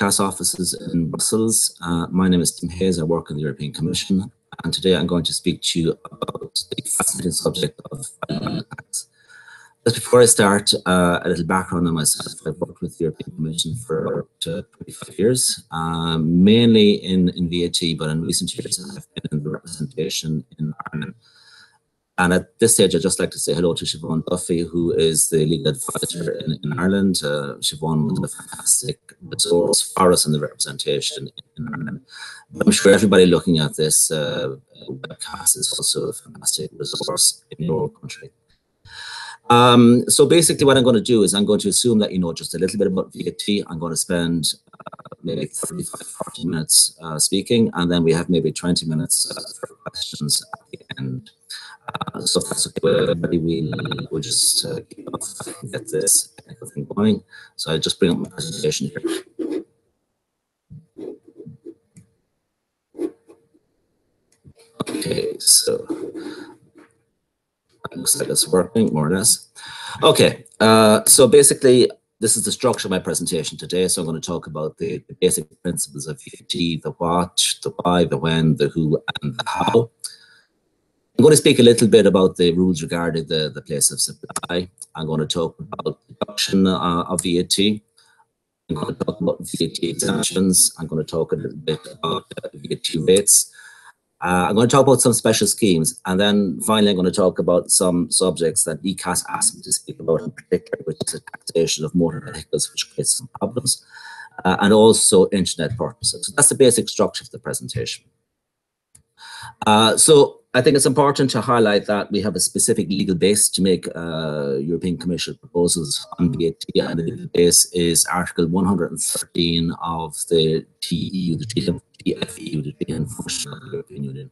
ECAS offices in Brussels. My name is Tim Hayes. I work in the European Commission, and today I'm going to speak to you about the fascinating subject of value tax. Just before I start, a little background on myself. I've worked with the European Commission for 25 years, mainly in VAT, but in recent years I've been in the representation in Ireland. And at this stage, I'd just like to say hello to Siobhan Duffy, who is the legal advisor in Ireland. Siobhan was a fantastic resource for us in the representation in Ireland. But I'm sure everybody looking at this webcast is also a fantastic resource in your country. So basically what I'm going to do is I'm going to assume that you know just a little bit about VAT. I'm going to spend maybe 35, 40 minutes speaking, and then we have maybe 20 minutes for questions at the end. So if that's okay, we'll just keep off and get this technical thing going. So I'll just bring up my presentation here. Okay, so it looks like it's working more or less. Okay, so basically this is the structure of my presentation today. So I'm going to talk about the basic principles of VAT, the what, the why, the when, the who, and the how. I'm going to speak a little bit about the rules regarding the place of supply. I'm going to talk about deduction of VAT. I'm going to talk about VAT exemptions. I'm going to talk a little bit about VAT rates. I'm going to talk about some special schemes. And then finally, I'm going to talk about some subjects that ECAS asked me to speak about in particular, which is the taxation of motor vehicles, which creates some problems, and also internet purposes. So that's the basic structure of the presentation. So I think it's important to highlight that we have a specific legal base to make European Commission proposals on VAT, and the legal base is Article 113 of the TEU, the TFEU, the Treaty on Functioning of the European Union.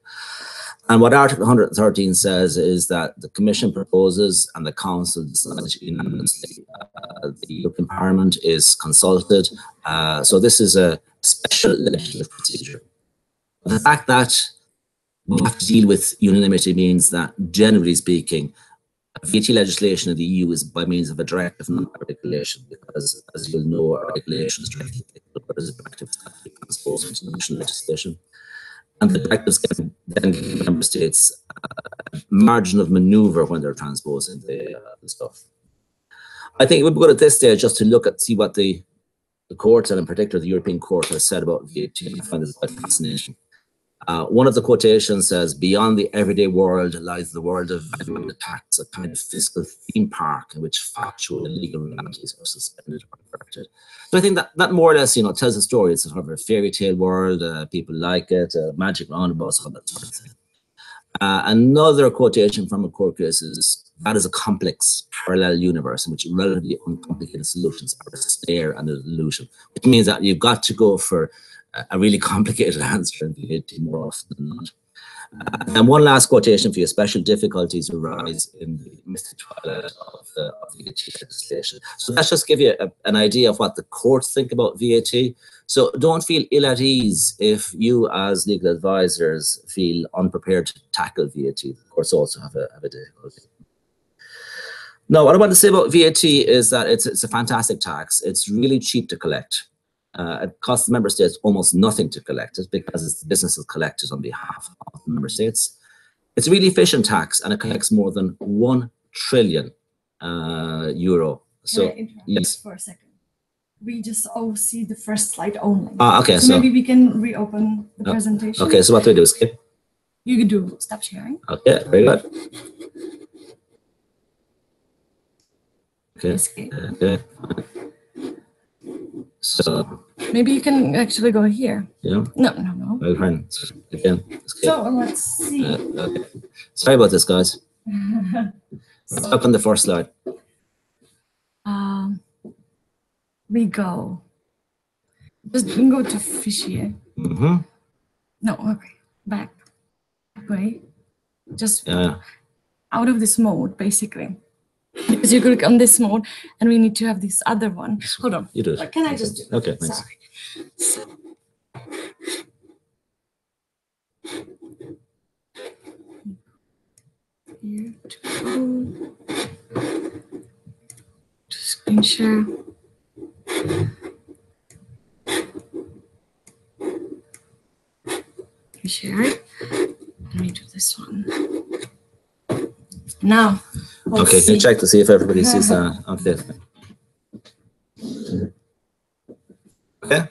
And what Article 113 says is that the Commission proposes and the Council decides unanimously. The European Parliament is consulted. So this is a special legislative procedure. The fact that we have to deal with unanimity means that, generally speaking, VAT legislation in the EU is by means of a directive, not a regulation, because, as you'll know, a regulation is directly applicable, whereas a directive is actually transposed into national legislation. And the directives can then give member states a margin of manoeuvre when they're transposing the stuff. I think it would be good at this stage just to see what the court, and in particular the European Court, has said about VAT. I find this quite fascinating. One of the quotations says, "Beyond the everyday world lies the world of value and the tax, a kind of fiscal theme park in which factual and legal realities are suspended or inverted." So I think that more or less, tells a story. It's sort of a fairy tale world. People like it, magic roundabouts, all that sort of thing. Another quotation from a court case is, "That is a complex parallel universe in which relatively uncomplicated solutions are a snare and a delusion," which means that you've got to go for a really complicated answer in VAT more often than not. And one last quotation for you: "Special difficulties arise in the mystic twilight of the VAT legislation." So let's just give you an idea of what the courts think about VAT. So don't feel ill at ease if you, as legal advisors, feel unprepared to tackle VAT. The courts also have a difficulty. Now, what I want to say about VAT is that it's a fantastic tax. It's really cheap to collect. It costs the member states almost nothing to collect it because it's the businesses collected on behalf of the member states. It's a really efficient tax, and it collects more than 1 trillion euro. So, yes, for a second. We just all see the first slide only. Okay. So maybe we can reopen the presentation. Okay, so what do we do? Skip? You can do stop sharing. Okay, very good. Okay. Okay. So maybe you can actually go here. Yeah. No. Again. So let's see. Okay. Sorry about this, guys. Up on the first slide. We go. Just go to fichier. No, okay. Back. Way. Just out of this mode, basically. Because you click on this mode, and we need to have this other one. Hold on. You do it. Can I just do it? Okay, thanks. Sorry. So. Here to screen share. share it. Let me do this one. Now. Okay, can you check to see if everybody sees that? Okay. Okay.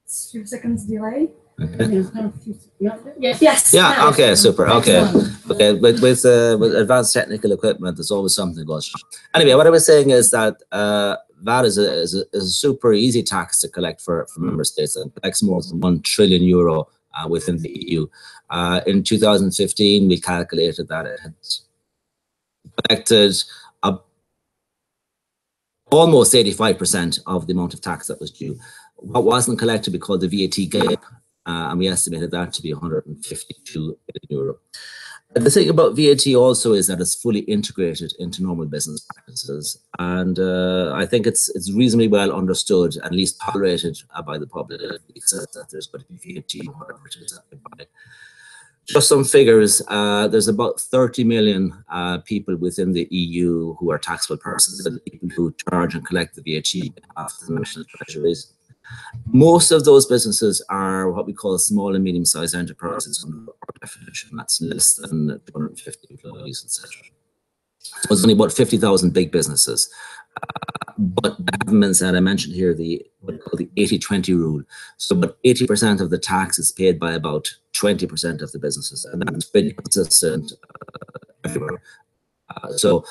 It's a few seconds delay. Okay. Yes. Yeah. Okay. Super. Okay. Okay. With advanced technical equipment, there's always something that goes wrong. Anyway, what I was saying is that VAT is a super easy tax to collect for member states, and collects more than €1 trillion within the EU. In 2015, we calculated that it had collected almost 85% of the amount of tax that was due. What wasn't collected, we called the VAT gap, and we estimated that to be €152 billion. The thing about VAT also is that it's fully integrated into normal business practices, and I think it's reasonably well understood, at least tolerated by the public, that there's going to be VAT, whatever it is that they buy. Just some figures, there's about 30 million people within the EU who are taxable persons, the people who charge and collect the VAT after the national treasuries. Most of those businesses are what we call small and medium-sized enterprises under our definition. That's less than 250 employees, etc. So there's only about 50,000 big businesses. But governments, and I mentioned here what we call the 80-20 rule. So about 80% of the tax is paid by about 20% of the businesses, and that's pretty consistent everywhere. So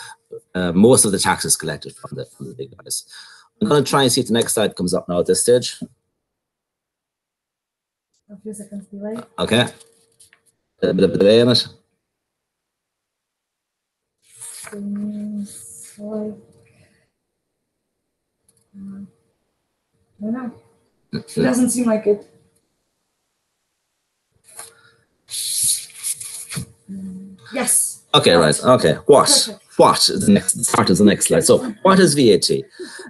most of the tax is collected from the big guys. I'm going to try and see if the next slide comes up now at this stage. A few seconds delay. Okay. A bit of delay in it. Seems like, I don't know. It doesn't seem like it. Yes. Okay, right. Okay. What is the next part? Is the next slide. So, what is VAT?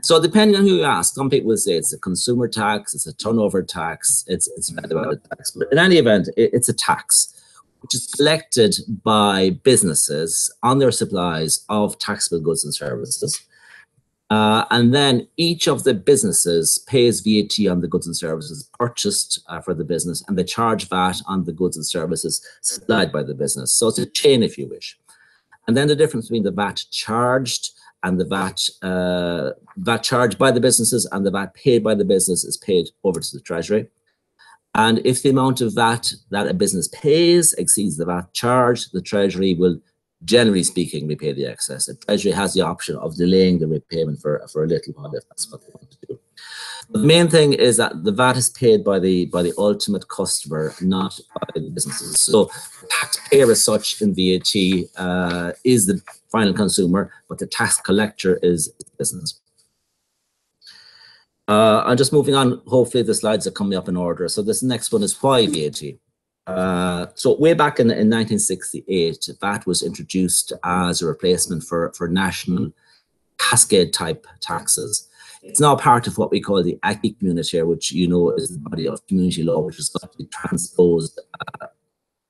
So, depending on who you ask, some people will say it's a consumer tax, it's a turnover tax, it's value-added tax. But in any event, it's a tax which is collected by businesses on their supplies of taxable goods and services. And then each of the businesses pays VAT on the goods and services purchased for the business, and they charge VAT on the goods and services supplied by the business. So it's a chain, if you wish. And then the difference between the VAT charged and the VAT charged by the businesses and the VAT paid by the business is paid over to the Treasury. And if the amount of VAT that a business pays exceeds the VAT charged, the Treasury will, generally speaking, repay the excess. The Treasury has the option of delaying the repayment for a little while if that's what they want to do. The main thing is that the VAT is paid by the ultimate customer, not by the businesses. So the taxpayer as such in VAT is the final consumer, but the tax collector is the business. I'm just moving on. Hopefully the slides are coming up in order. So this next one is why VAT. So way back in 1968, VAT was introduced as a replacement for national cascade type taxes. It's now part of what we call the acquis communautaire, which you know is the body of community law, which has got to be transposed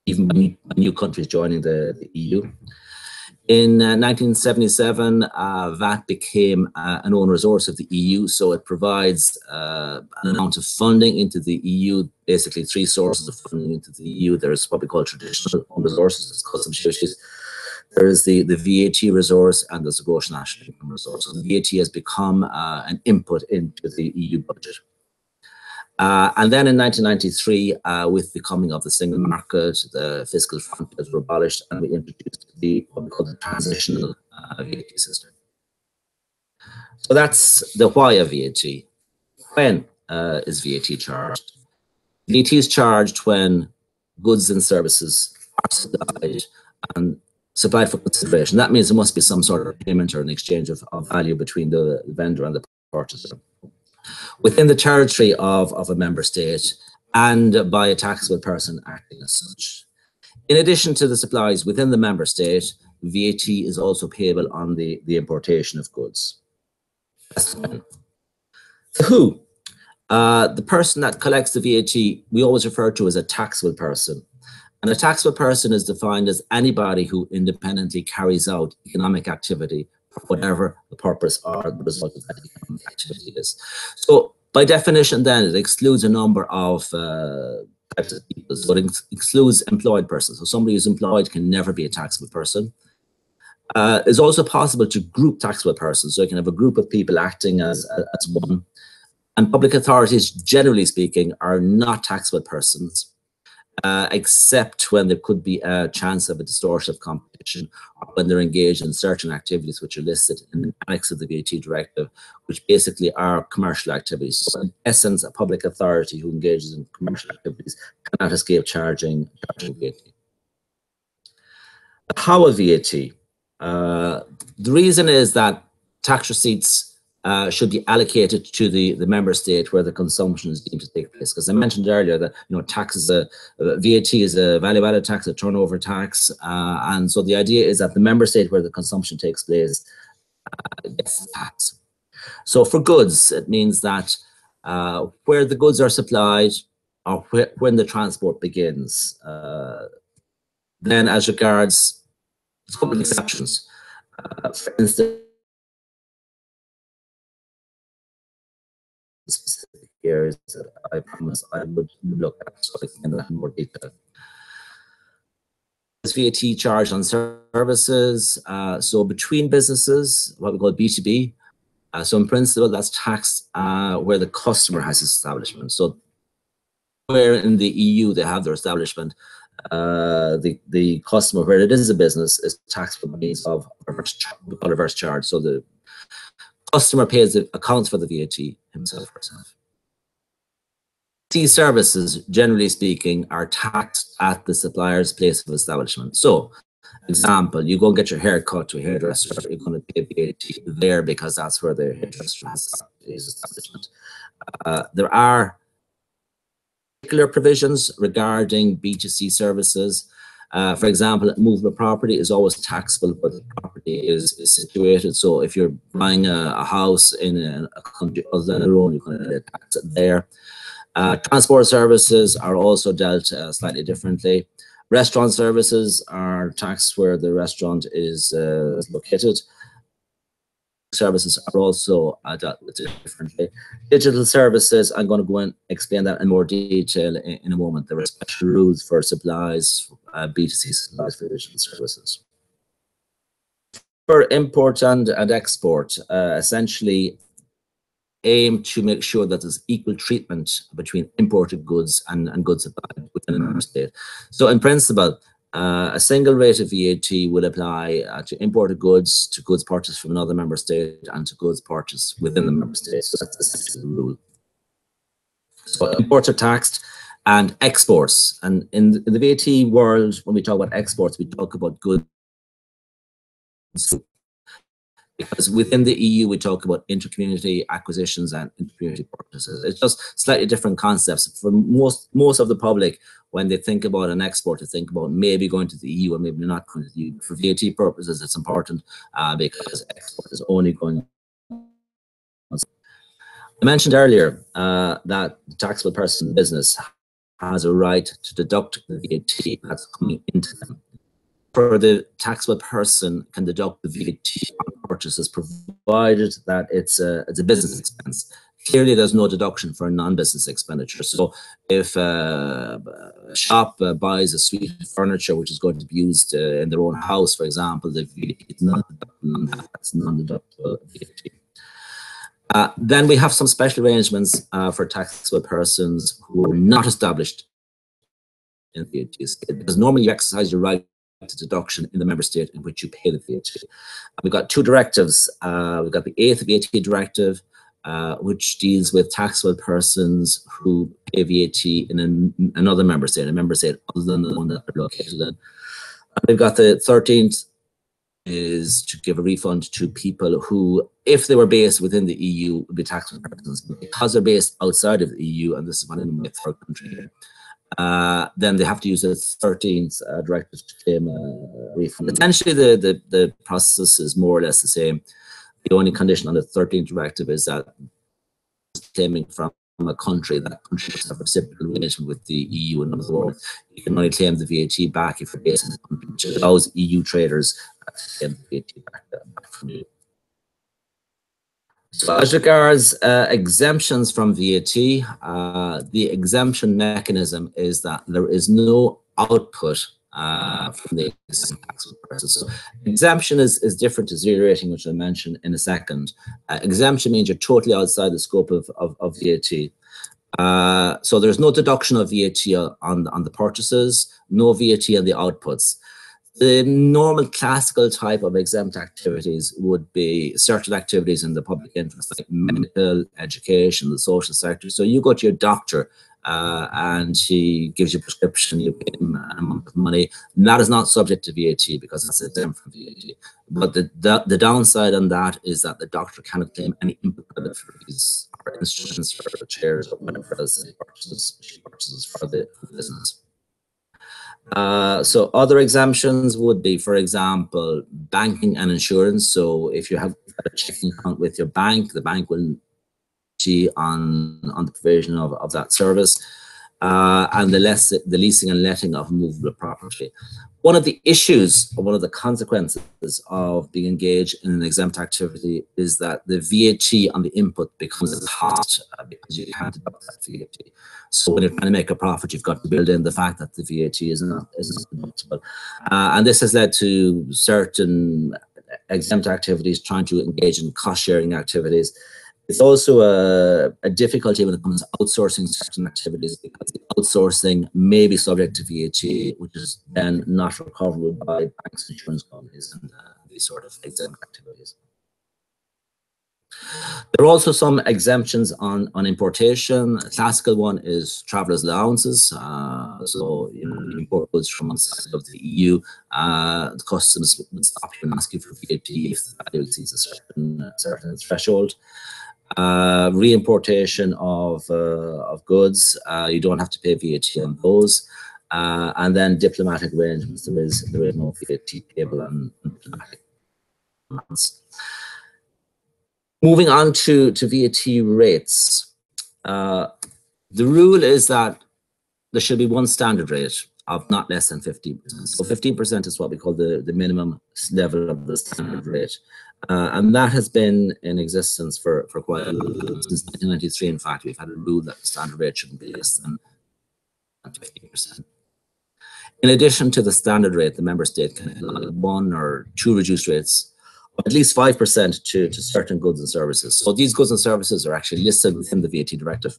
even by new countries joining the EU. In 1977, VAT became an own resource of the EU, so it provides an amount of funding into the EU, basically three sources of funding into the EU. There's what we call traditional own resources, it's customs duties. There is the VAT resource, and there's the gross national income resource. So the VAT has become an input into the EU budget. And then in 1993, with the coming of the single market, the fiscal frontiers were abolished, and we introduced what we call the transitional VAT system. So that's the why of VAT. When is VAT charged? VAT is charged when goods and services are supplied for consideration. That means there must be some sort of payment or an exchange of value between the vendor and the purchaser, within the territory of a member state and by a taxable person acting as such. In addition to the supplies within the member state, VAT is also payable on the importation of goods. So who? The person that collects the VAT, we always refer to as a taxable person. And a taxable person is defined as anybody who independently carries out economic activity for whatever the purpose or the result of that economic activity is. So by definition then, it excludes a number of types of people. So it excludes employed persons. So somebody who's employed can never be a taxable person. It's also possible to group taxable persons. So you can have a group of people acting as one. And public authorities, generally speaking, are not taxable persons, except when there could be a chance of a distortion of competition, or when they're engaged in certain activities which are listed in the annex of the VAT directive, which basically are commercial activities. So in essence, a public authority who engages in commercial activities cannot escape charging VAT. How of VAT? The reason is that tax receipts should be allocated to the member state where the consumption is deemed to take place. Because I mentioned earlier that tax is VAT is a value-added tax, a turnover tax, and so the idea is that the member state where the consumption takes place gets the tax. So for goods, it means that where the goods are supplied or when the transport begins. Then, as regards a couple of exceptions, for instance, specific areas that I promise I would look at, so I can get in more detail. There's VAT charged on services, so between businesses, what we call B2B. So in principle, that's taxed where the customer has his establishment. So where in the EU they have their establishment, the customer, where it is a business, is taxed by means of reverse charge. So the customer accounts for the VAT himself or herself. These services, generally speaking, are taxed at the supplier's place of establishment. So, example, you go and get your hair cut to a hairdresser, you're going to pay VAT there because that's where the hairdresser has his establishment. There are particular provisions regarding B2C services. For example, movable property is always taxable where the property is situated. So if you're buying a house in a country other than your own, you're going to tax it there. Transport services are also dealt slightly differently. Restaurant services are taxed where the restaurant is located. Services are also dealt with differently. Digital services, I'm going to go and explain that in more detail in a moment. There are special rules for supplies, B2C supplies for digital services. For import and export, essentially aim to make sure that there's equal treatment between imported goods and goods supplied within a member state. So in principle, a single rate of VAT will apply to imported goods, to goods purchased from another member state, and to goods purchased within the member state. So that's essentially the rule. So imports are taxed, and exports. And in the VAT world, when we talk about exports, we talk about goods. Because within the EU, we talk about intercommunity acquisitions and intercommunity purchases. It's just slightly different concepts. For most of the public, when they think about an export, they think about maybe going to the EU or maybe not going to the EU. For VAT purposes, it's important because export is only going on. I mentioned earlier that the taxable person business has a right to deduct the VAT that's coming into them. For the taxable person can deduct the VAT on purchases provided that it's a business expense. Clearly, there's no deduction for non-business expenditure. So if a shop buys a suite of furniture which is going to be used in their own house, for example, the VAT is not deductible on that. That's non-deductible VAT. Then we have some special arrangements for taxable persons who are not established in the VAT state, because normally you exercise your right to deduction in the member state in which you pay the VAT. We've got two directives. We've got the 8th VAT directive, which deals with taxable persons who pay VAT in another member state, a member state other than the one that they're located in. And we've got the 13th is to give a refund to people who, if they were based within the EU, would be taxable persons. But because they're based outside of the EU, and this is one in the third country here, then they have to use the 13th directive to claim a refund. Essentially, the process is more or less the same. The only condition on the 13th directive is that claiming from a country, that country must have a reciprocal relation with the EU. In other words, you can only claim the VAT back if you're based in the country, which allows EU traders to claim the VAT back from you. So as regards exemptions from VAT, the exemption mechanism is that there is no output from the existing taxable person. So exemption is different to zero rating, which I'll mention in a second. Exemption means you're totally outside the scope of VAT. So there's no deduction of VAT on the purchases, no VAT on the outputs. The normal classical type of exempt activities would be certain activities in the public interest, like medical, education, the social sector. So you go to your doctor and he gives you a prescription, you pay him an amount of money, and that is not subject to VAT because it's exempt from VAT. But the downside on that is that the doctor cannot claim any input credit for these instruments, for chairs, or whatever else he purchases for the business. So other exemptions would be, for example, banking and insurance. So if you have a checking account with your bank, the bank will on the provision of that service, and the leasing and letting of movable property. One of the issues, or one of the consequences of being engaged in an exempt activity is that the VAT on the input becomes a cost because you can't deduct that VAT. So when you're trying to make a profit, you've got to build in the fact that the VAT isn't deductible. And this has led to certain exempt activities trying to engage in cost-sharing activities. It's also a difficulty when it comes to outsourcing certain activities, because the outsourcing may be subject to VAT, which is then not recoverable by banks, insurance companies, and these sort of exempt activities. There are also some exemptions on importation. A classical one is travelers' allowances. So, you import goods from outside of the EU, the customs would stop you and ask you for VAT if the value exceeds a certain threshold. Reimportation of goods, you don't have to pay VAT on those. And then diplomatic arrangements, there is no VAT payable on diplomatic amounts. Moving on to VAT rates. The rule is that there should be one standard rate of not less than 15%. So 15% is what we call the minimum level of the standard rate. And that has been in existence for quite a while. Since 1993, in fact, we've had a rule that the standard rate shouldn't be less than 15%. In addition to the standard rate, the member state can have one or two reduced rates, or at least 5% to certain goods and services. So these goods and services are actually listed within the VAT directive.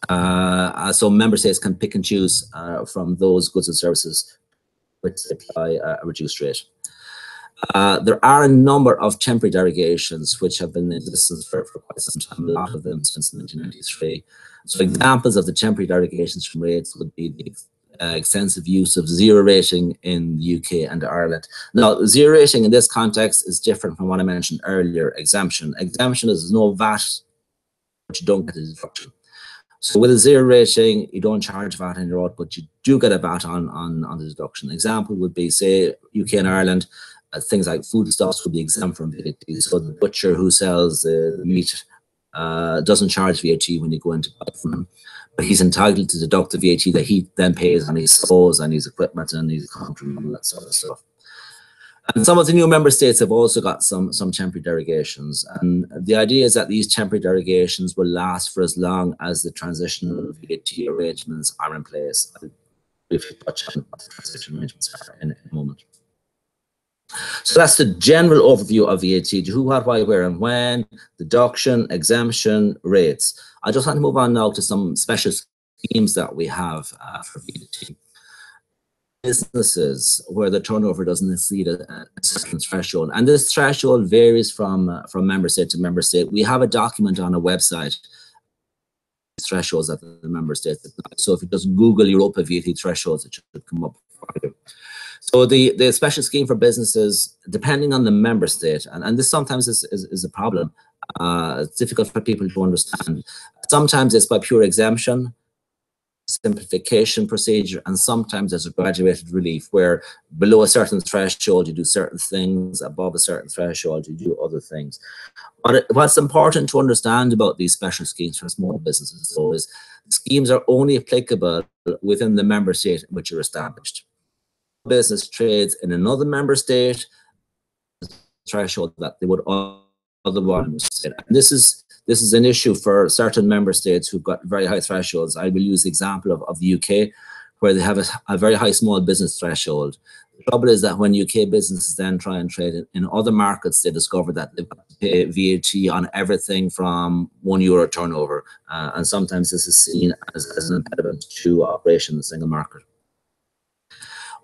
So member states can pick and choose from those goods and services which apply a reduced rate. There are a number of temporary derogations which have been in existence for quite some time, a lot of them since 1993. So examples of the temporary derogations from rates would be the extensive use of zero rating in the UK and Ireland. Now, zero rating in this context is different from what I mentioned earlier, exemption. Exemption is no VAT, but you don't get a deduction. So with a zero rating, you don't charge VAT on your output, you do get a VAT on the deduction. Example would be, say, UK and Ireland, things like foodstuffs would be exempt from VAT. So the butcher who sells the meat doesn't charge VAT when you go into buy from him, but he's entitled to deduct the VAT that he then pays on his stores and his equipment and his country and all that sort of stuff. And some of the new member states have also got some temporary derogations. And the idea is that these temporary derogations will last for as long as the transitional VAT arrangements are in place. I'll briefly touch on what the transition arrangements are in a moment. So that's the general overview of VAT: who, what, why, where, and when, deduction, exemption, rates. I just want to move on now to some special schemes that we have for VAT. Businesses where the turnover doesn't exceed a certain threshold, and this threshold varies from member state to member state. We have a document on a website, thresholds that the member states. So if you just Google Europa VAT thresholds, it should come up for you. So the special scheme for businesses, depending on the member state, and this sometimes is a problem. It's difficult for people to understand. Sometimes it's by pure exemption, simplification procedure, and sometimes there's a graduated relief where below a certain threshold you do certain things, above a certain threshold you do other things. But what's important to understand about these special schemes for small businesses, though, is schemes are only applicable within the member state in which you're established. Business trades in another member state, threshold that they would otherwise state. And this is an issue for certain member states who've got very high thresholds. I will use the example of the UK, where they have a very high small business threshold. The trouble is that when UK businesses then try and trade in other markets, they discover that they've got to pay VAT on everything from €1 turnover. And sometimes this is seen as an impediment to operation in the single market.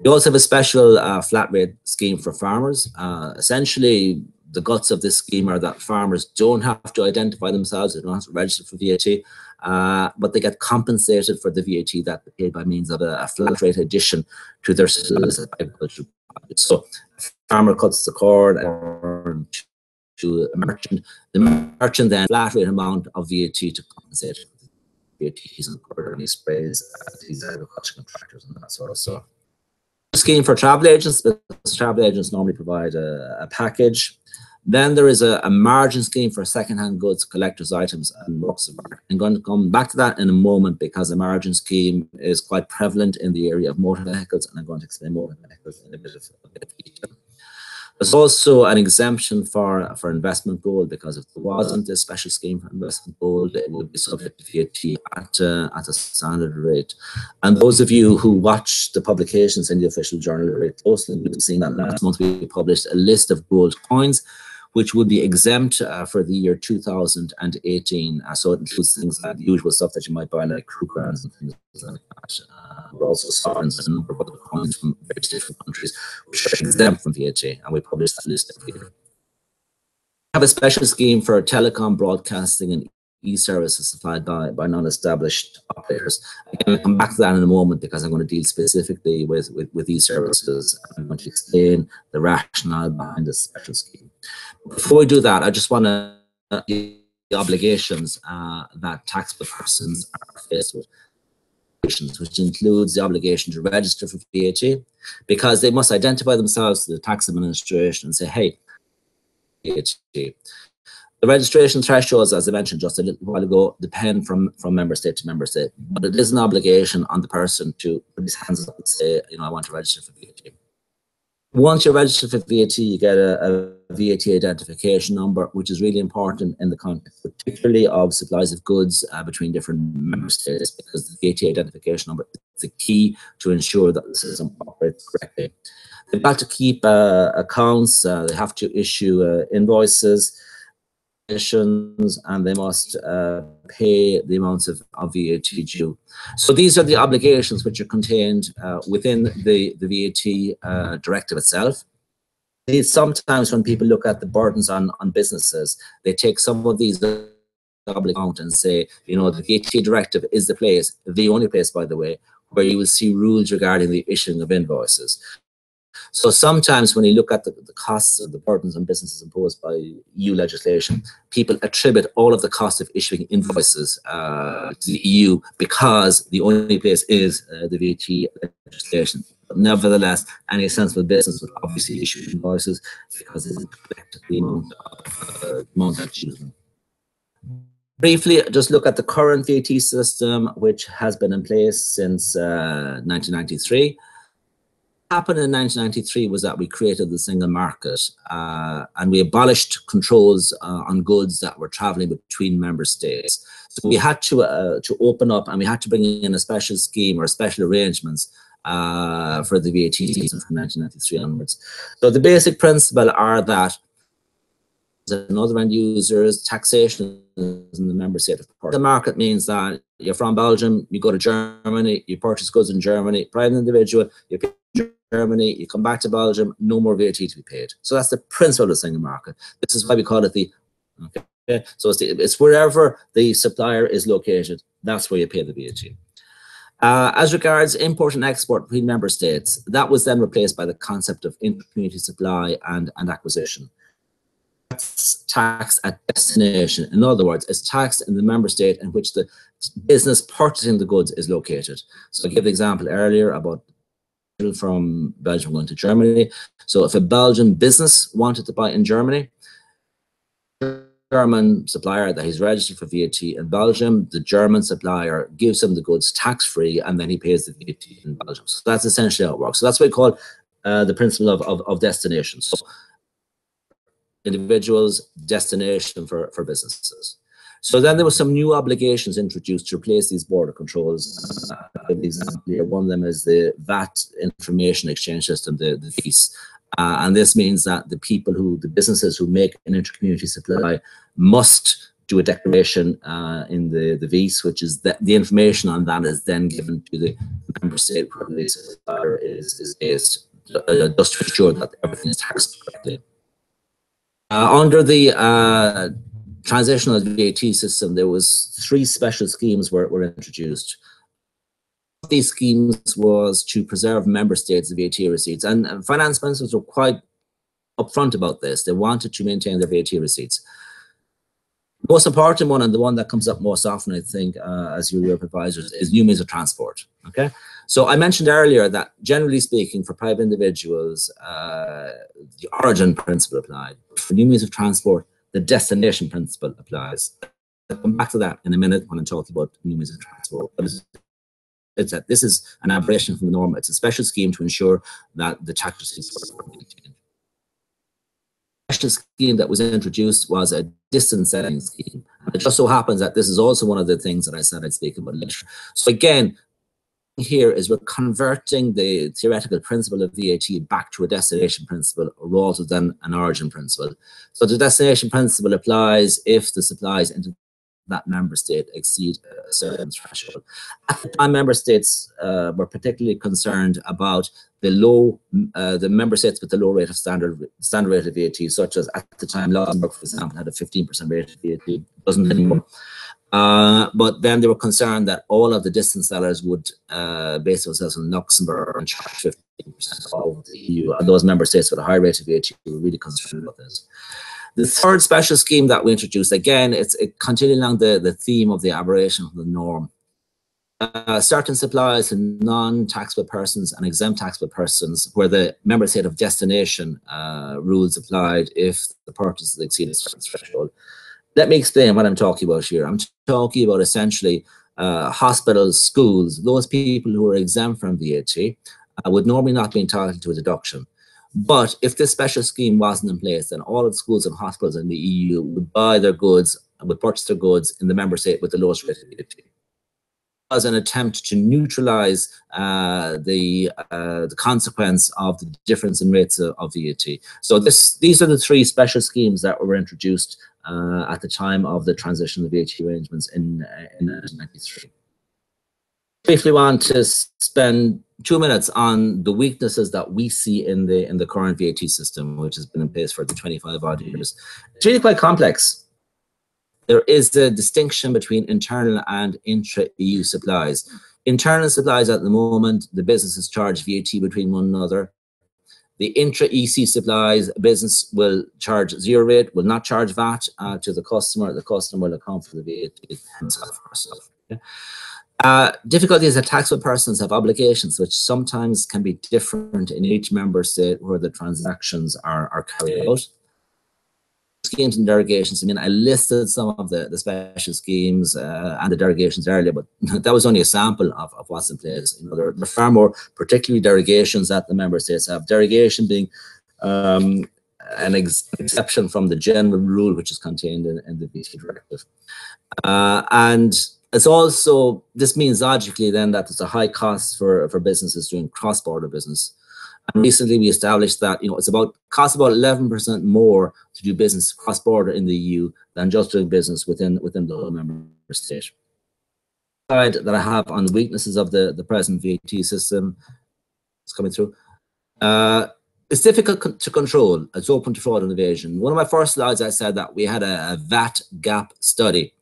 We also have a special flat rate scheme for farmers. Essentially, the guts of this scheme are that farmers don't have to identify themselves, they don't have to register for VAT, but they get compensated for the VAT that they pay by means of a flat rate addition to their supplies of agricultural products. So a farmer cuts the corn to a merchant, the merchant then flat rate amount of VAT to compensate VAT he's incurred, and he sprays these agricultural contractors and that sort of stuff. Scheme for travel agents, because travel agents normally provide a package. Then there is a margin scheme for second-hand goods, collector's items, and works of art. I'm going to come back to that in a moment because the margin scheme is quite prevalent in the area of motor vehicles, and I'm going to explain motor vehicles in a bit of detail. There's also an exemption for investment gold, because if there wasn't a special scheme for investment gold, it would be subject to VAT at a standard rate. And those of you who watch the publications in the official journal very closely, you've seen that last month we published a list of gold coins which would be exempt for the year 2018. So it includes things like the usual stuff that you might buy, like crew crowns and things like that. But also sovereigns and a number of other coins from various different countries which are exempt from VAT, and we publish that list every year. We have a special scheme for telecom, broadcasting, and e-services supplied by non-established operators. Again, I'll come back to that in a moment because I'm going to deal specifically with e-services. I'm going to explain the rationale behind this special scheme. Before we do that, I just want to the obligations that taxable persons are faced with, which includes the obligation to register for VAT, because they must identify themselves to the tax administration and say, hey, VAT. The registration thresholds, as I mentioned just a little while ago, depend from member state to member state, but it is an obligation on the person to put his hands up and say, I want to register for VAT. Once you're registered for VAT, you get a VAT identification number, which is really important in the context, particularly of supplies of goods between different member states, because the VAT identification number is the key to ensure that the system operates correctly. They've got to keep accounts, they have to issue invoices, and they must pay the amounts of VAT due. So these are the obligations which are contained within the VAT directive itself. Sometimes when people look at the burdens on businesses, they take some of these obligations and say, the VAT directive is the only place, by the way, where you will see rules regarding the issuing of invoices. So sometimes when you look at the costs of the burdens on businesses imposed by EU legislation, people attribute all of the cost of issuing invoices to the EU because the only place is the VAT legislation. But nevertheless, any sensible business would obviously issue invoices because it's the amount that's used. Briefly, just look at the current VAT system, which has been in place since 1993. Happened in 1993 was that we created the single market and we abolished controls on goods that were traveling between member states. So we had to open up, and we had to bring in a special scheme or special arrangements for the VAT system from 1993 onwards. So the basic principle are that another end users, taxation in the member state of the market means that you're from Belgium, you go to Germany, you purchase goods in Germany, private individual, you pay Germany, you come back to Belgium, no more VAT to be paid. So that's the principle of the single market. This is why we call it so it's wherever the supplier is located, that's where you pay the VAT. As regards import and export between member states, that was then replaced by the concept of inter-community supply and acquisition. That's taxed at destination. In other words, it's taxed in the member state in which the business purchasing the goods is located. So I gave the example earlier about from Belgium going to Germany. So if a Belgian business wanted to buy in Germany, German supplier that he's registered for VAT in Belgium, the German supplier gives him the goods tax-free, and then he pays the VAT in Belgium. So that's essentially how it works. So that's what we call the principle of destination. So individuals, destination for businesses. So then there were some new obligations introduced to replace these border controls. Example here, one of them is the VAT information exchange system, the VIS. And this means that the businesses who make an intercommunity supply must do a declaration in the VIS, which is the information on that is then given to the member state where the supplier is based, just to ensure that everything is taxed correctly. Under the transitional VAT system, there was 3 special schemes were introduced. These schemes was to preserve member states' VAT receipts, and finance ministers were quite upfront about this. They wanted to maintain their VAT receipts. The most important one, and the one that comes up most often, I think, as your Europe advisors, is new means of transport. Okay, so I mentioned earlier that generally speaking, for private individuals, the origin principle applied. For new means of transport, the destination principle applies. I'll come back to that in a minute when I'm talking about new means of transport. But this is an aberration from the norm. It's a special scheme to ensure that the tax receipts are maintained. The special scheme that was introduced was a distance setting scheme. And it just so happens that this is also one of the things that I said I'd speak about later. So again, here is we're converting the theoretical principle of VAT back to a destination principle rather than an origin principle. So the destination principle applies if the supplies into that member state exceed a certain threshold. At the time, member states were particularly concerned about the member states with the low rate of standard rate of VAT, such as at the time Luxembourg, for example, had a 15% rate of VAT, doesn't anymore. But then they were concerned that all of the distance sellers would base themselves in Luxembourg and charge 15% of the EU. And those member states with a high rate of VAT were really concerned about this. The third special scheme that we introduced, again, it continued along the theme of the aberration of the norm. Certain supplies to non-taxable persons and exempt taxable persons, where the member state of destination rules applied if the purchases exceed a certain threshold. Let me explain what I'm talking about here. I'm talking about essentially hospitals, schools, those people who are exempt from VAT would normally not be entitled to a deduction. But if this special scheme wasn't in place, then all of the schools and hospitals in the EU would buy their goods and would purchase their goods in the member state with the lowest rate of VAT. As an attempt to neutralize the consequence of the difference in rates of VAT. So these are the 3 special schemes that were introduced at the time of the transition of VAT arrangements in 1993. Briefly want to spend 2 minutes on the weaknesses that we see in the current VAT system, which has been in place for the 25 odd years. It's really quite complex. There is a distinction between internal and intra-EU supplies. Internal supplies at the moment, the businesses charge VAT between one another. The intra-EC supplies, a business will charge 0 rate, will not charge VAT to the customer. The customer will account for the VAT himself or herself. Okay? Difficulty is that taxable persons have obligations which sometimes can be different in each member state where the transactions are carried out. Schemes and derogations, I mean, I listed some of the special schemes and the derogations earlier, but that was only a sample of what's in place. You know, there are far more, particularly derogations that the member states have. Derogation being an exception from the general rule which is contained in the VAT directive. And it's also, this means logically then that there's a high cost for businesses doing cross-border business. And recently we established that, you know, costs about 11% more to do business cross-border in the EU than just doing business within the whole member state. Slide that I have on the weaknesses of the present VAT system, it's coming through. It's difficult to control. It's open to fraud and evasion. One of my first slides, I said that we had a VAT gap study.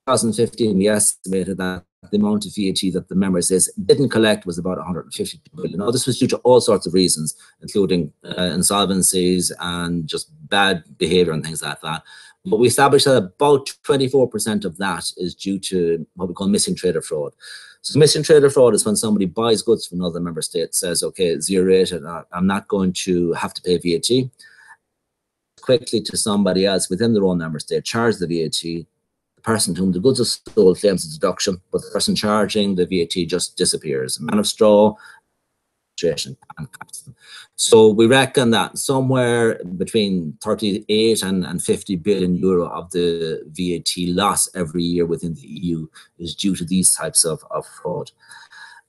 2015, we estimated that the amount of VAT that the member states didn't collect was about 150 billion. Now, this was due to all sorts of reasons, including insolvencies and just bad behavior and things like that. But we established that about 24% of that is due to what we call missing trader fraud. So missing trader fraud is when somebody buys goods from another member state, says, okay, 0 rate, I'm not going to have to pay VAT. Quickly to somebody else within their own member state, charge the VAT. Person to whom the goods are sold claims a deduction, but the person charging the VAT just disappears. A man of straw, administration can catch them. So we reckon that somewhere between 38 and 50 billion euro of the VAT loss every year within the EU is due to these types of fraud.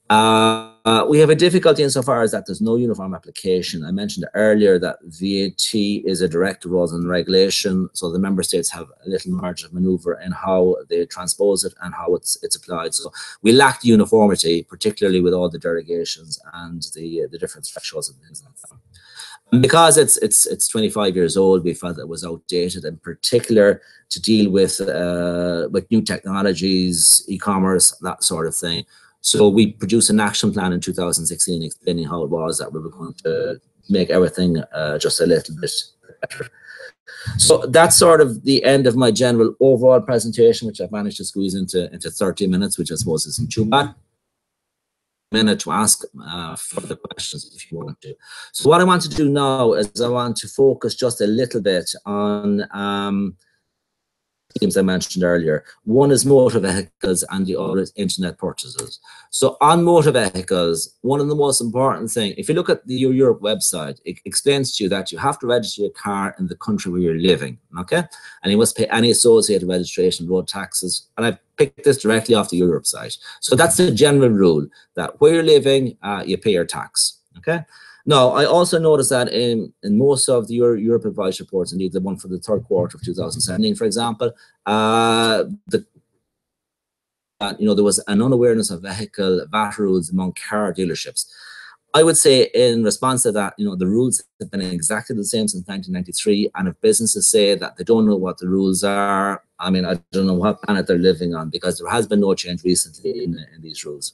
We have a difficulty insofar as that there's no uniform application. I mentioned earlier that VAT is a directive rather than regulation, so the member states have a little margin of manoeuvre in how they transpose it and how it's applied. So we lack the uniformity, particularly with all the derogations and the different thresholds and things like that. And because it's 25 years old, we felt it was outdated, in particular to deal with new technologies, e-commerce, that sort of thing. So we produced an action plan in 2016 explaining how it was that we were going to make everything just a little bit better. So that's sort of the end of my general overall presentation, which I've managed to squeeze into 30 minutes, which I suppose isn't too bad. Minute to ask further questions if you want to. So what I want to do now is I want to focus just a little bit on themes I mentioned earlier. One is motor vehicles and the other is internet purchases. So on motor vehicles, one of the most important things, if you look at the Europe website, it explains to you that you have to register your car in the country where you're living, okay? And you must pay any associated registration, road taxes. And I've picked this directly off the Europe site. So that's the general rule, that where you're living, you pay your tax, okay? Now, I also noticed that in most of the Europe advice reports, indeed the one for the third quarter of 2017, for example, there was an unawareness of vehicle VAT rules among car dealerships. I would say in response to that, the rules have been exactly the same since 1993. And if businesses say that they don't know what the rules are, I mean, I don't know what planet they're living on, because there has been no change recently in these rules.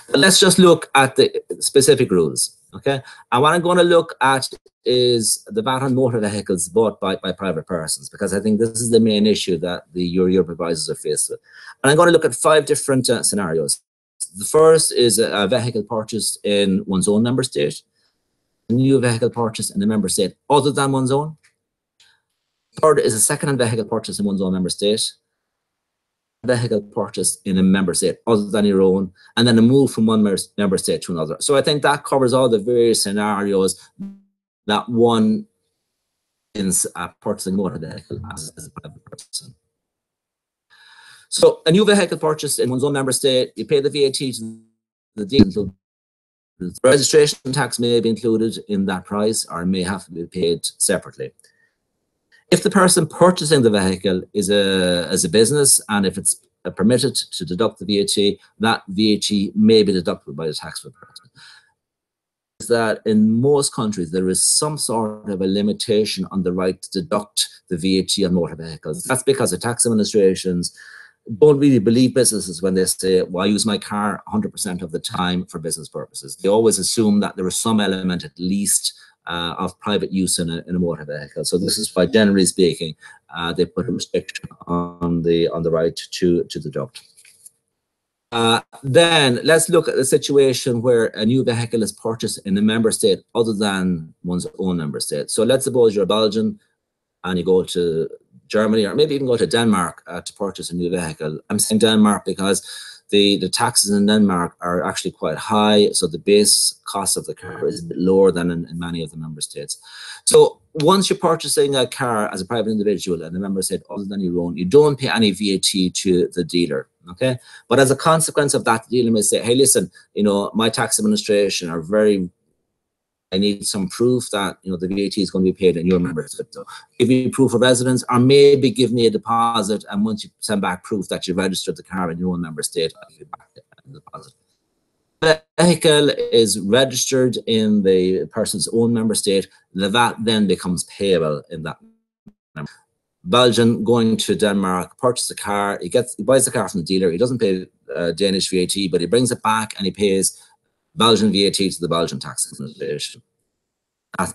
But let's just look at the specific rules, okay? And what I'm going to look at is the VAT on motor vehicles bought by private persons, because I think this is the main issue that the Europe advisors are faced with. And I'm going to look at 5 different scenarios. The first is a vehicle purchased in one's own member state, a new vehicle purchased in a member state other than one's own. Third is a second-hand vehicle purchased in one's own member state, a vehicle purchased in a member state other than your own, and then a move from one member state to another. So I think that covers all the various scenarios that one is purchasing a motor vehicle as a private person. So a new vehicle purchased in one's own member state, you pay the VAT to the dealer. The registration tax may be included in that price or may have to be paid separately. If the person purchasing the vehicle is a business, and if it's permitted to deduct the VAT, that VAT may be deductible by the taxable person. Is that in most countries there is some sort of a limitation on the right to deduct the VAT on motor vehicles. That's because the tax administrations don't really believe businesses when they say, well, I use my car 100% of the time for business purposes. They always assume that there is some element, at least, of private use in a motor vehicle. So this is why, generally speaking, they put a restriction on the right to deduct. Then let's look at the situation where a new vehicle is purchased in a member state other than one's own member state. So let's suppose you're a Belgian and you go to Germany, or maybe even go to Denmark to purchase a new vehicle. I'm saying Denmark because the taxes in Denmark are actually quite high, so the base cost of the car is a bit lower than in many of the member states. So once you're purchasing a car as a private individual in a member state other than your own, you don't pay any VAT to the dealer, okay? But as a consequence of that, the dealer may say, hey, listen, my tax administration are I need some proof that the VAT is going to be paid in your member state. So give me proof of residence, or maybe give me a deposit, and once you send back proof that you registered the car in your own member state, I'll give you back the deposit. The vehicle is registered in the person's own member state. The VAT then becomes payable in that member. Belgian going to Denmark, purchase a car, he buys the car from the dealer. He doesn't pay Danish VAT, but he brings it back and he pays Belgian VAT to the Belgian tax administration.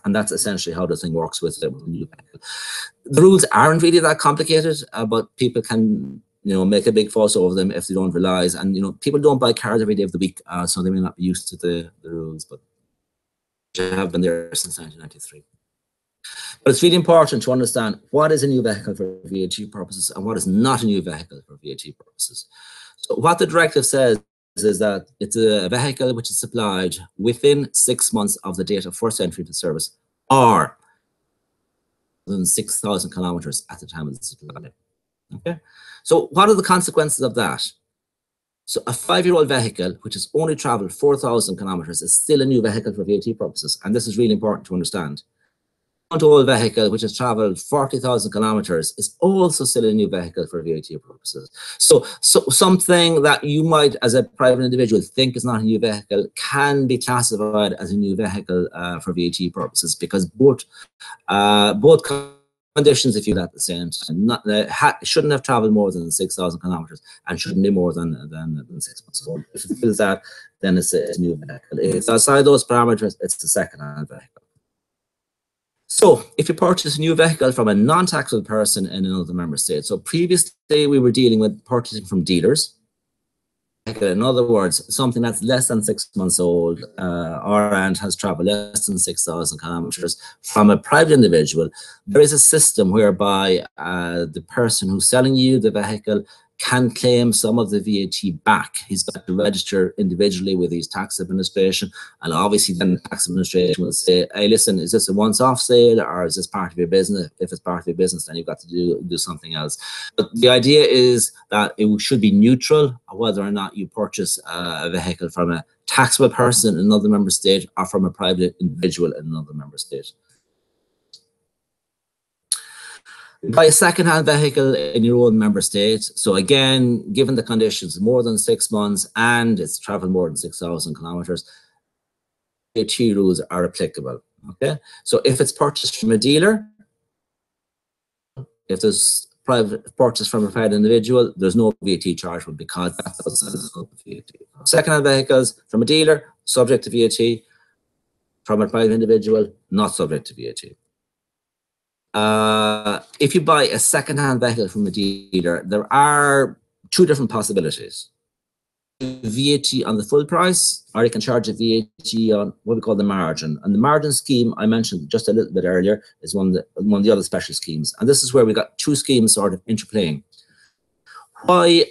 And that's essentially how the thing works with the new vehicle. The rules aren't really that complicated, but people can make a big fuss over them if they don't realize. And people don't buy cars every day of the week, so they may not be used to the rules, but they have been there since 1993. But it's really important to understand what is a new vehicle for VAT purposes and what is not a new vehicle for VAT purposes. So what the directive says is that it's a vehicle which is supplied within 6 months of the date of first entry into service, or than 6,000 kilometers at the time of the supply. Okay, so what are the consequences of that? So a 5-year-old vehicle which has only traveled 4,000 kilometers is still a new vehicle for VAT purposes, and this is really important to understand. An old vehicle which has traveled 40,000 kilometers is also still a new vehicle for VAT purposes. So something that you might, as a private individual, think is not a new vehicle can be classified as a new vehicle for VAT purposes, because both conditions, if you at the same time, shouldn't have traveled more than 6,000 kilometers and shouldn't be more than 6 months old. If it feels that, then it's a new vehicle. If it's outside those parameters, it's the second-hand vehicle. So if you purchase a new vehicle from a non-taxable person in another member state, so previously we were dealing with purchasing from dealers. In other words, something that's less than 6 months old and has traveled less than 6,000 kilometers from a private individual, there is a system whereby the person who's selling you the vehicle can claim some of the VAT back. He's got to register individually with his tax administration, and obviously then the tax administration will say, hey, listen, is this a once-off sale or is this part of your business? If it's part of your business, then you've got to do something else. But the idea is that it should be neutral whether or not you purchase a vehicle from a taxable person in another member state or from a private individual in another member state. Buy a second-hand vehicle in your own member state. So again, given the conditions, more than 6 months and it's traveled more than 6,000 kilometers, VAT rules are applicable. Okay, so if it's purchased from a dealer, if there's private purchase from a private individual, there's no VAT chargeable because that's outside the scope of VAT. Second-hand vehicles from a dealer, subject to VAT. From a private individual, not subject to VAT. If you buy a second-hand vehicle from a dealer, there are 2 different possibilities. VAT on the full price, or you can charge a VAT on what we call the margin. And the margin scheme I mentioned just a little bit earlier is one of the other special schemes. And this is where we got 2 schemes sort of interplaying. Why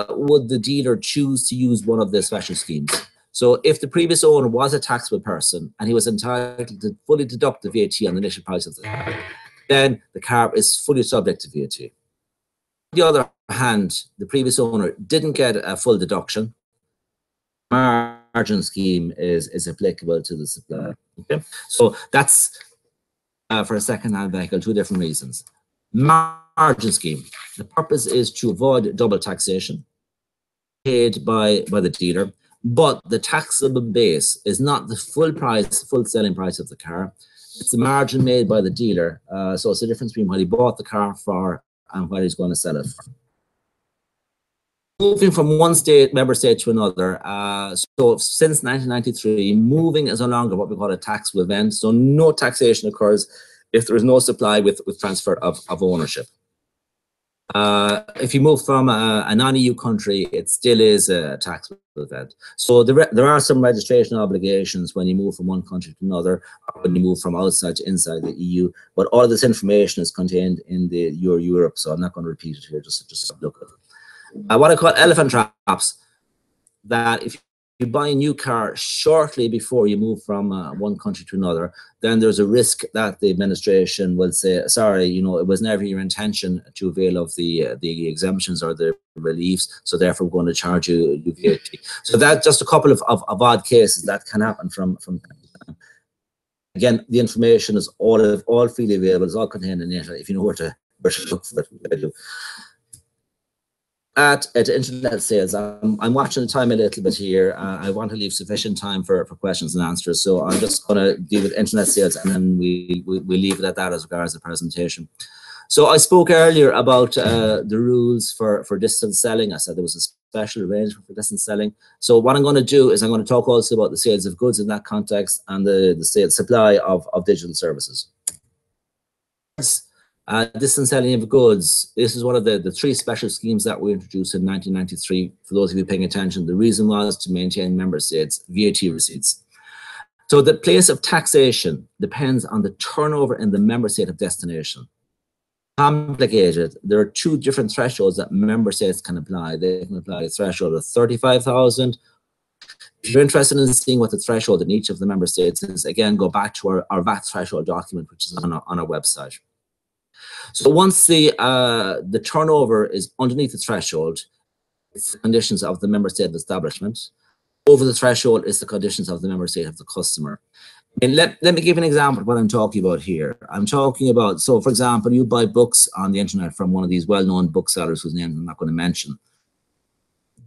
would the dealer choose to use one of the special schemes? So if the previous owner was a taxable person and he was entitled to fully deduct the VAT on the initial price of the car, then the car is fully subject to VAT. On the other hand, the previous owner didn't get a full deduction. Margin scheme is applicable to the supplier. Okay, so that's for a second-hand vehicle, 2 different reasons. Margin scheme. The purpose is to avoid double taxation paid by the dealer, but the taxable base is not the full selling price of the car. It's the margin made by the dealer. So it's the difference between what he bought the car for and what he's going to sell it for. Moving from one member state to another. So since 1993, moving is no longer what we call a taxable event. So no taxation occurs if there is no supply with transfer of ownership. If you move from a non-EU country, it still is a taxable event. So there are some registration obligations when you move from one country to another, or when you move from outside to inside the EU. But all of this information is contained in the Europe, so I'm not going to repeat it here. Just look at it. What I call elephant traps. That if you buy a new car shortly before you move from one country to another, then there's a risk that the administration will say, sorry, you know, it was never your intention to avail of the exemptions or the reliefs, so therefore we're going to charge you VAT. So that's just a couple of odd cases that can happen from time to time. Again, the information is all freely available, it's all contained in the internet if you know where to look for it. At internet sales, I'm watching the time a little bit here. I want to leave sufficient time for questions and answers, so I'm just going to deal with internet sales, and then we leave it at that as regards the presentation. So I spoke earlier about the rules for distance selling. I said there was a special arrangement for distance selling. So what I'm going to do is I'm going to talk also about the sales of goods in that context and the sales supply of digital services. Distance selling of goods. This is one of the 3 special schemes that were introduced in 1993. For those of you paying attention, the reason was to maintain member states' VAT receipts. So the place of taxation depends on the turnover in the member state of destination. complicated. There are two different thresholds that member states can apply. They can apply a threshold of 35,000. If you're interested in seeing what the threshold in each of the member states is, again, go back to our VAT threshold document, which is on our website. So once the turnover is underneath the threshold, it's the conditions of the member state of establishment. Over the threshold is the conditions of the member state of the customer. And let me give an example of what I'm talking about here. I'm talking about, so for example, you buy books on the internet from one of these well-known booksellers whose name I'm not going to mention.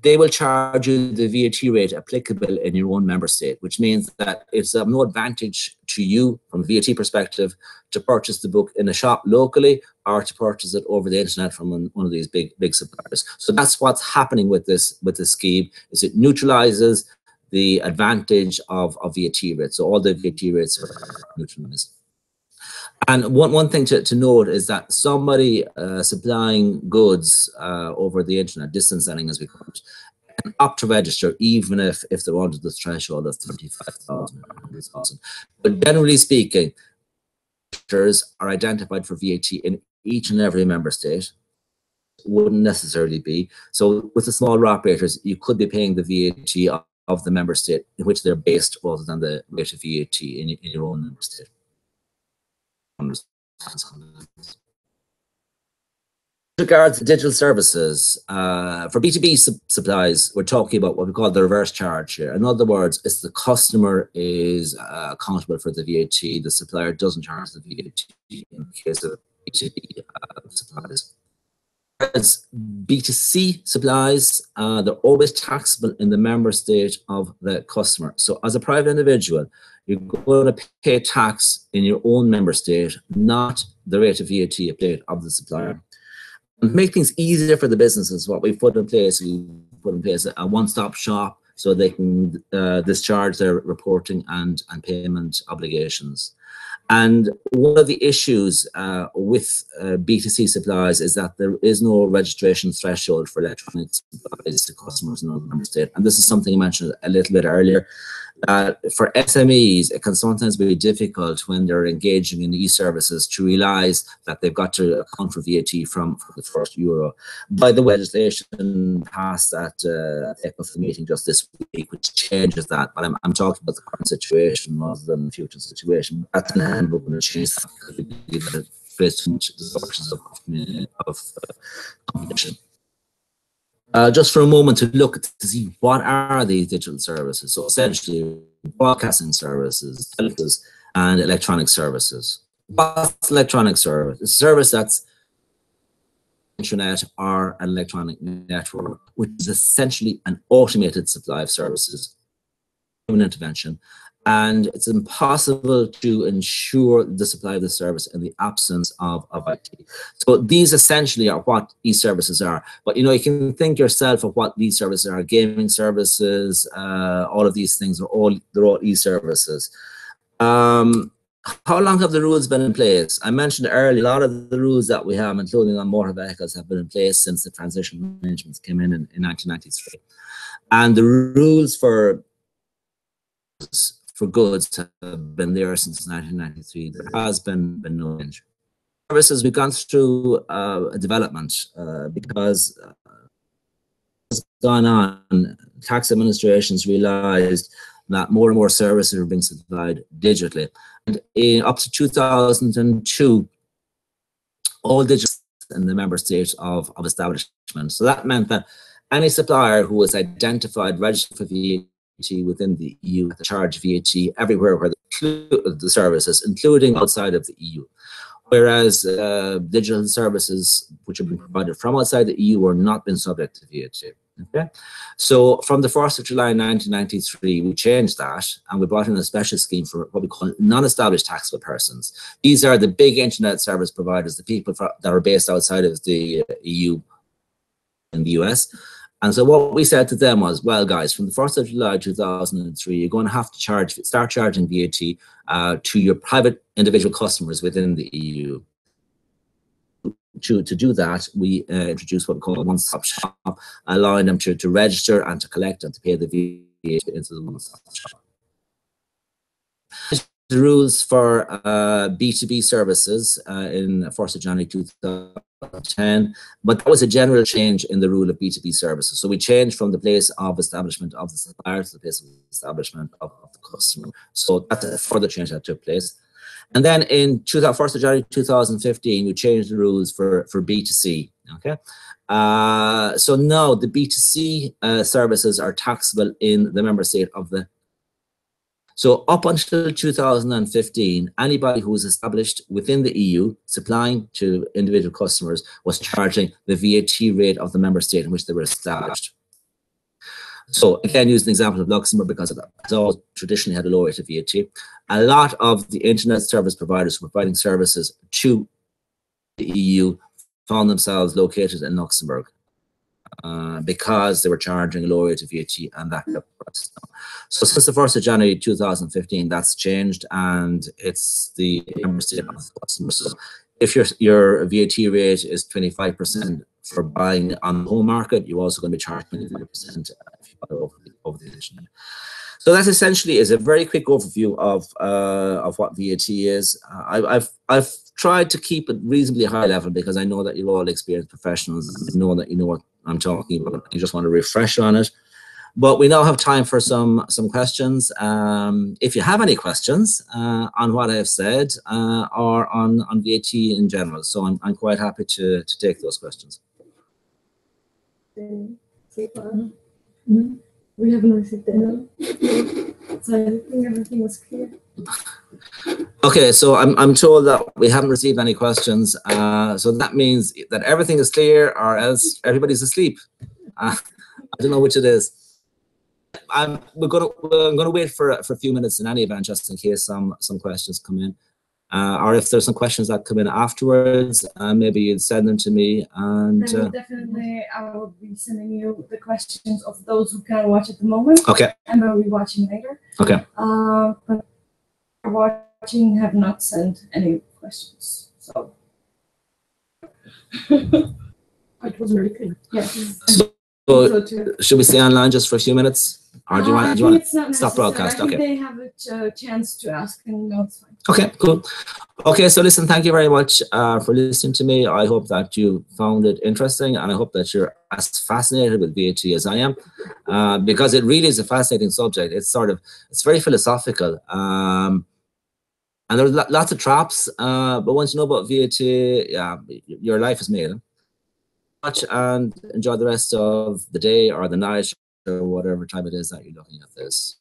They will charge you the VAT rate applicable in your own member state, which means that it's of no advantage to you from a VAT perspective to purchase the book in a shop locally or to purchase it over the internet from one of these big suppliers. So that's what's happening with this scheme, is it neutralizes the advantage of VAT rates. So all the VAT rates are neutralized. And one thing to note is that somebody supplying goods over the internet, distance selling as we call it, can opt to register even if they're under the threshold of 35,000 or 100,000. But generally speaking, registers are identified for VAT in each and every member state. Wouldn't necessarily be. So with the smaller operators, you could be paying the VAT of the member state in which they're based rather than the rate of VAT in your own member state. Regards to digital services, for B2B supplies, we're talking about what we call the reverse charge here. In other words, it's the customer is accountable for the VAT, the supplier doesn't charge the VAT in case of B2B supplies. As B2C supplies, they're always taxable in the member state of the customer. So as a private individual, you're going to pay tax in your own member state, not the rate of VAT applied of the supplier. And to make things easier for the businesses, what we put in place a one-stop shop so they can discharge their reporting and payment obligations. And one of the issues with B2C supplies is that there is no registration threshold for electronic supplies to customers in another member state. And this is something I mentioned a little bit earlier. For SMEs, it can sometimes be difficult when they're engaging in e-services to realise that they've got to account for VAT from the first euro. By the way, legislation passed at the ECAS meeting just this week, which changes that. But I'm talking about the current situation rather than the future situation. That's an handbook and a change that because we believe that it creates too much distortions of competition. Just for a moment to look to see what are these digital services. So essentially, broadcasting services, televisions, and electronic services. What's electronic service? A service that's internet or an electronic network, which is essentially an automated supply of services, human intervention, and it's impossible to ensure the supply of the service in the absence of IT. So these essentially are what e-services are. But you can think yourself of what these services are: gaming services, all of these things they're all e-services. How long have the rules been in place? I mentioned earlier, a lot of the rules that we have, including on motor vehicles, have been in place since the transition arrangements came in 1993. And the rules for goods have been there since 1993. There has been no change. Services, we've gone through a development because what's gone on, tax administrations realized that more and more services are being supplied digitally. And up to 2002, all digital in the member state of establishment. So that meant that any supplier who was identified, registered for VAT within the EU had to charge VAT everywhere where the services, including outside of the EU. Whereas digital services which have been provided from outside the EU are not been subject to VAT. Okay, so from the 1st of July 1993, we changed that and we brought in a special scheme for what we call non-established taxable persons. These are the big internet service providers, the people that are based outside of the EU in the US. And so what we said to them was, well, guys, from the 1st of July 2003, you're going to have to start charging VAT to your private individual customers within the EU. To do that, we introduced what we call a one-stop shop, allowing them to register and to collect and to pay the VAT into the one-stop shop. the rules for B2B services in 1st of January 2010, but that was a general change in the rule of B2B services. So we changed from the place of establishment of the supplier to the place of establishment of the customer. So that's a further change that took place. And then in 1st of January 2015, we changed the rules for B2C, okay? So now the B2C services are taxable in the member state of the. So up until 2015, anybody who was established within the EU supplying to individual customers was charging the VAT rate of the member state in which they were established. So again, using the example of Luxembourg, because it's always traditionally had a low rate of VAT, a lot of the internet service providers who were providing services to the EU found themselves located in Luxembourg because they were charging a low rate of VAT, and that kept the price down. So since the 1st of January 2015, that's changed, and it's the member state of the customer. So if your VAT rate is 25% for buying on the home market, you're also going to be charged 25% if you buy over the internet. So that essentially is a very quick overview of what VAT is. I've tried to keep it reasonably high level because I know that you're all experienced professionals. I know that you know what I'm talking about. You just want to refresh on it. But we now have time for some questions. If you have any questions on what I've said or on VAT in general, so I'm quite happy to take those questions. We haven't received any. So I think everything was clear. Okay, so I'm told that we haven't received any questions. So that means that everything is clear, or else everybody's asleep. I don't know which it is. I'm gonna wait for a few minutes in any event, just in case some questions come in, or if there's some questions that come in afterwards, maybe you'd send them to me. And definitely, I will be sending you the questions of those who can't watch at the moment. Okay. And will be watching later. Okay. But watching have not sent any questions, so. It was very clear. Yes. So should we stay online just for a few minutes? Or do you want to stop broadcast? Okay. They have a chance to ask, and that's fine. Okay, cool. Okay, so listen, thank you very much for listening to me. I hope that you found it interesting, and I hope that you're as fascinated with VAT as I am, because it really is a fascinating subject. It's very philosophical, and there's lots of traps, but once you know about VAT, yeah, your life is made. And enjoy the rest of the day or the night or whatever time it is that you're looking at this.